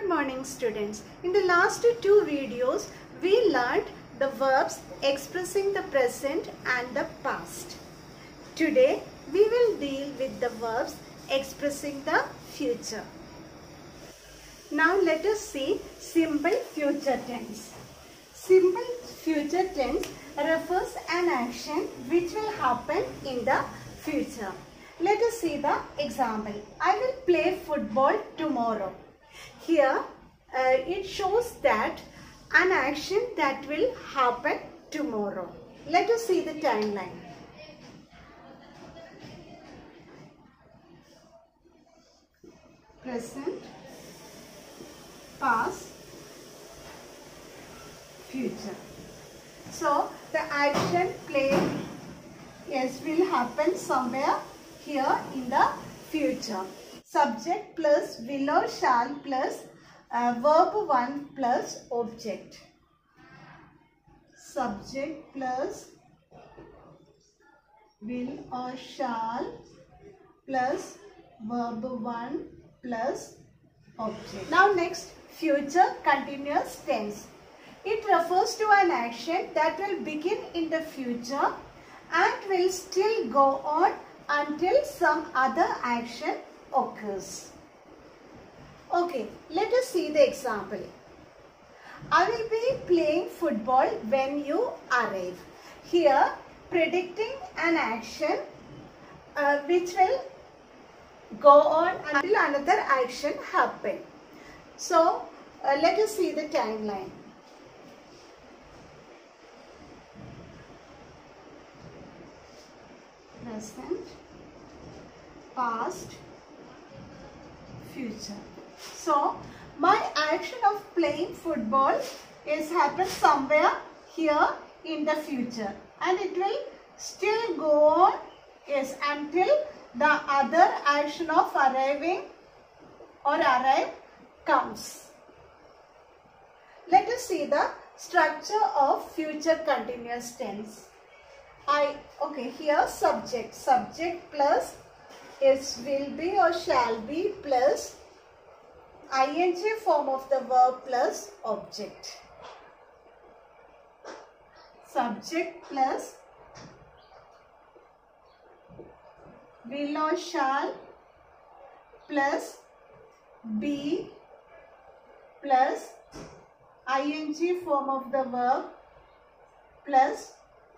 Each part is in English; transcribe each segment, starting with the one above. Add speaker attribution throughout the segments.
Speaker 1: morning students. In the last two videos, we learned the verbs expressing the present and the past. Today, we will deal with the verbs expressing the future. Now let us see simple future tense. Simple future tense refers an action which will happen in the future. Let us see the example. I will play football tomorrow. Here it shows that an action that will happen tomorrow. Let us see the timeline. Present, past, future. So the action play will happen somewhere here in the future. Subject plus will or shall plus verb 1 plus object. Subject plus will or shall plus verb 1 plus object. Now next, future continuous tense. It refers to an action that will begin in the future and will still go on until some other action occurs. Okay, let us see the example. I will be playing football when you arrive. Here, predicting an action which will go on until another action happens. So, let us see the timeline. Present, past, future. So, my action of playing football is happened somewhere here in the future, and it will still go on until the other action of arrive comes. Let us see the structure of future continuous tense. Here subject plus is will be or shall be plus ing form of the verb plus object. Subject plus will or shall plus be plus ing form of the verb plus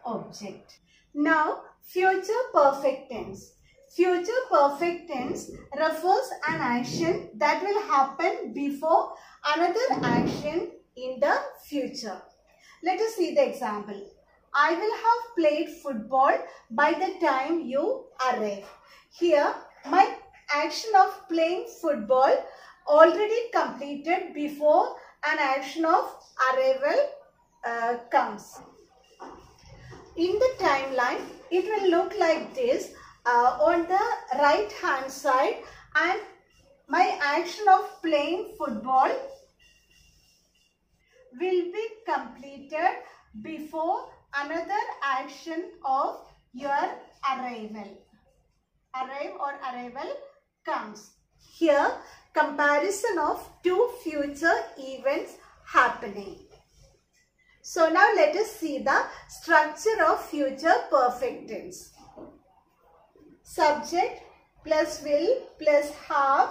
Speaker 1: object. Now, future perfect tense. Future perfect tense refers an action that will happen before another action in the future. Let us see the example. I will have played football by the time you arrive. Here, my action of playing football already completed before an action of arrival comes. In the timeline, it will look like this. On the right hand side, and my action of playing football will be completed before another action of your arrival comes. Here, comparison of two future events happening. So now let us see the structure of future perfect tense. Subject plus will plus have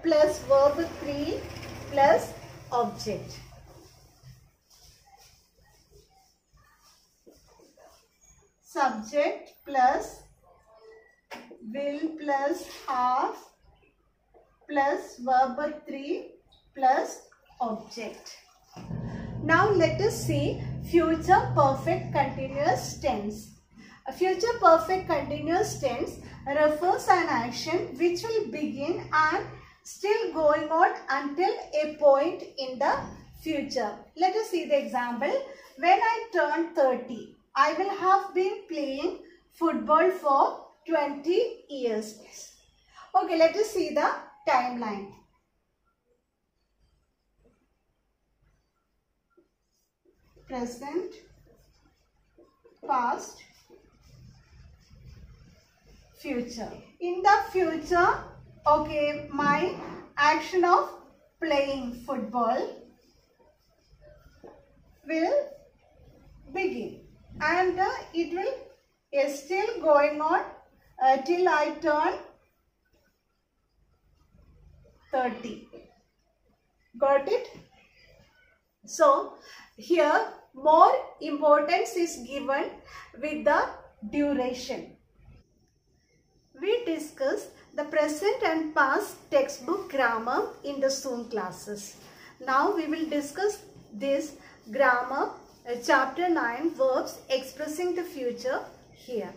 Speaker 1: plus verb 3 plus object. Subject plus will plus have plus verb 3 plus object. Now let us see future perfect continuous tense. A future perfect continuous tense refers an action which will begin and still going on until a point in the future. Let us see the example. When I turn 30, I will have been playing football for 20 years. Okay, let us see the timeline. Present, past, future. In the future, okay, my action of playing football will begin, and it will still going on till I turn 30. Got it? So here more importance is given with the duration. We discussed the present and past textbook grammar in the Zoom classes. Now we will discuss this grammar chapter 9 verbs expressing the future here.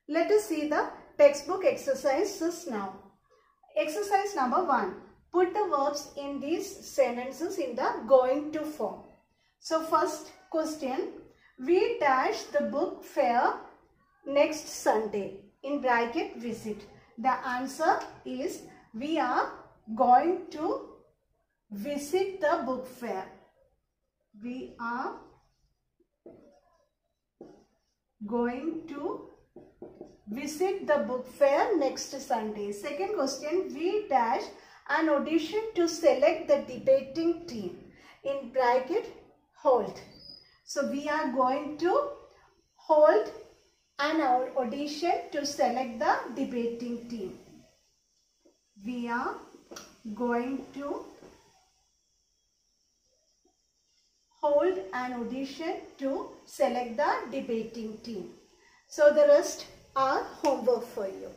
Speaker 1: Let us see the textbook exercises now. Exercise number 1. Put the verbs in these sentences in the going to form. So first question, we dash the book fair next Sunday. In bracket visit. The answer is we are going to visit the book fair. We are going to visit the book fair next Sunday. Second question, we dash an audition to select the debating team. In bracket hold. So we are going to hold an audition to select the debating team. We are going to hold an audition to select the debating team. So the rest are homework for you.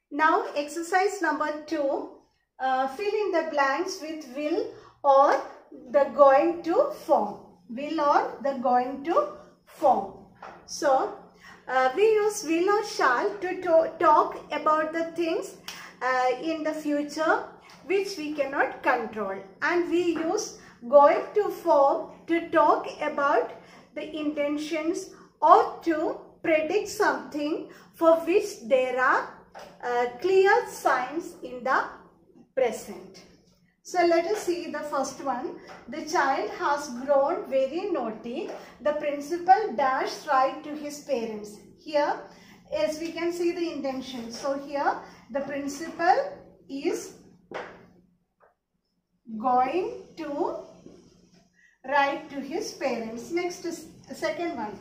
Speaker 1: Now exercise number 2. Fill in the blanks with will or the going to form. Will or the going to form. So we use will or shall to talk about the things in the future which we cannot control, and we use going to form to talk about the intentions or to predict something for which there are clear signs in the present. So let us see the first one. The child has grown very naughty. The principal dashed right to his parents. Here, as we can see the intention. So here, the principal is going to write to his parents. Next is the second one.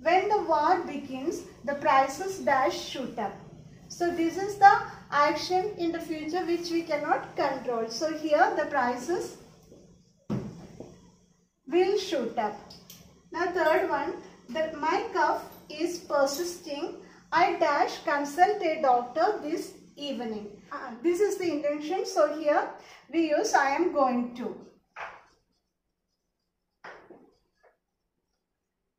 Speaker 1: When the war begins, the prices dash shoot up. So this is the action in the future which we cannot control. So here the prices will shoot up. Now third one, that my cough is persisting. I dash consult a doctor this evening. This is the intention. So here we use I am going to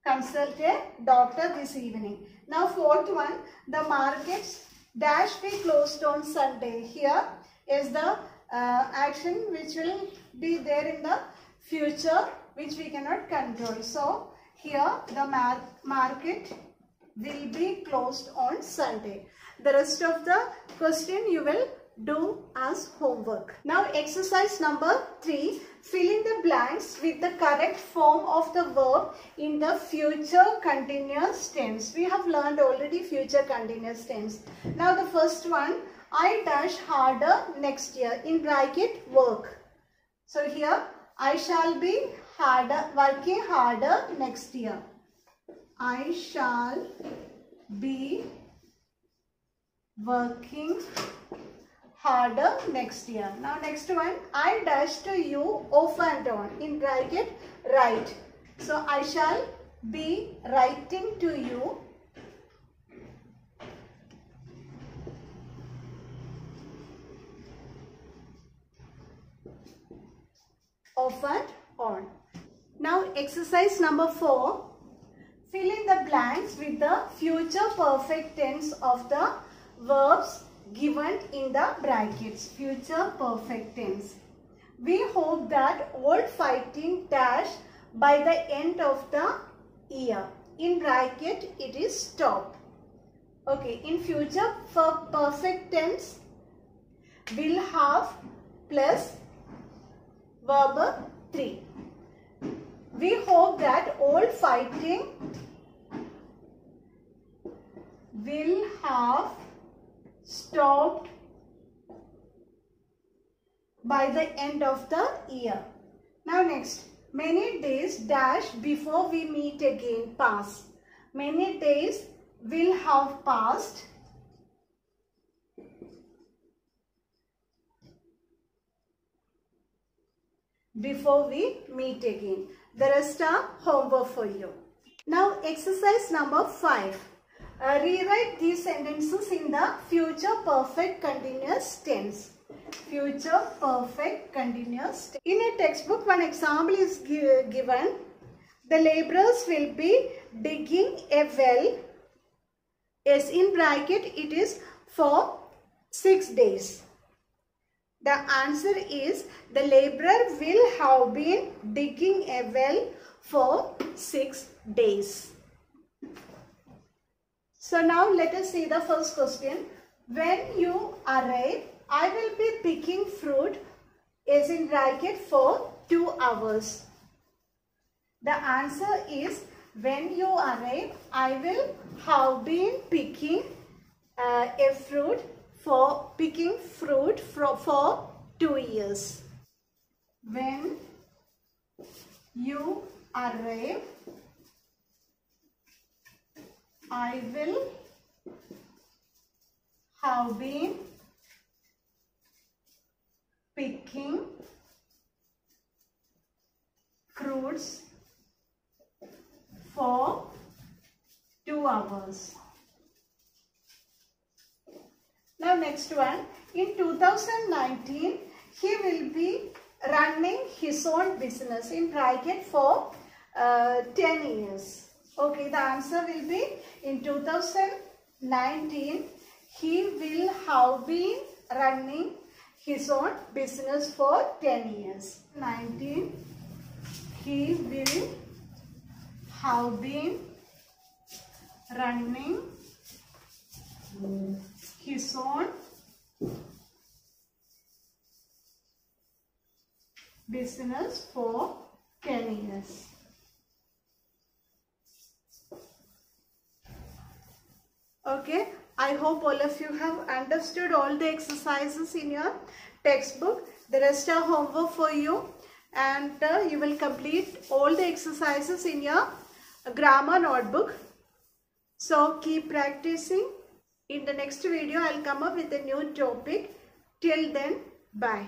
Speaker 1: consult a doctor this evening. Now fourth one, the markets dash be closed on Sunday. Here is the action which will be there in the future which we cannot control. So here the market will be closed on Sunday. The rest of the question you will do as homework. Now exercise number 3. Fill in the blanks with the correct form of the verb in the future continuous tense. We have learned already future continuous tense. Now the first one, I dash harder next year. In bracket work. So here I shall be working harder next year. I shall be working harder next year. Now next one, I dash to you off and on. In bracket write. So I shall be writing to you off and on. Now exercise number 4. Fill in the blanks with the future perfect tense of the verbs given in the brackets. Future perfect tense. We hope that all fighting dash by the end of the year. In bracket it is stop. Okay, in future for perfect tense will have plus verb 3. We hope that all fighting will have stopped by the end of the year. Now next, many days dash before we meet again pass. Many days will have passed before we meet again. The rest are homework for you. Now exercise number 5. Rewrite these sentences in the future perfect continuous tense. Future perfect continuous tense. In a textbook, one example is given. The laborers will be digging a well. Yes, in bracket it is for 6 days. The answer is the laborer will have been digging a well for 6 days. So now let us see the first question. When you arrive, I will be picking fruit is in bracket for 2 hours. The answer is when you arrive, I will have been picking a fruit for 2 years. When you arrive, I will have been picking fruits for 2 hours. Now next one. In 2019, he will be running his own business in bracket for 10 years. Okay, the answer will be in 2019, he will have been running his own business for 10 years. 19, he will have been running his own business for 10 years. Okay, I hope all of you have understood all the exercises in your textbook. The rest are homework for you, and you will complete all the exercises in your grammar notebook. So keep practicing. In the next video, I'll come up with a new topic. Till then, bye.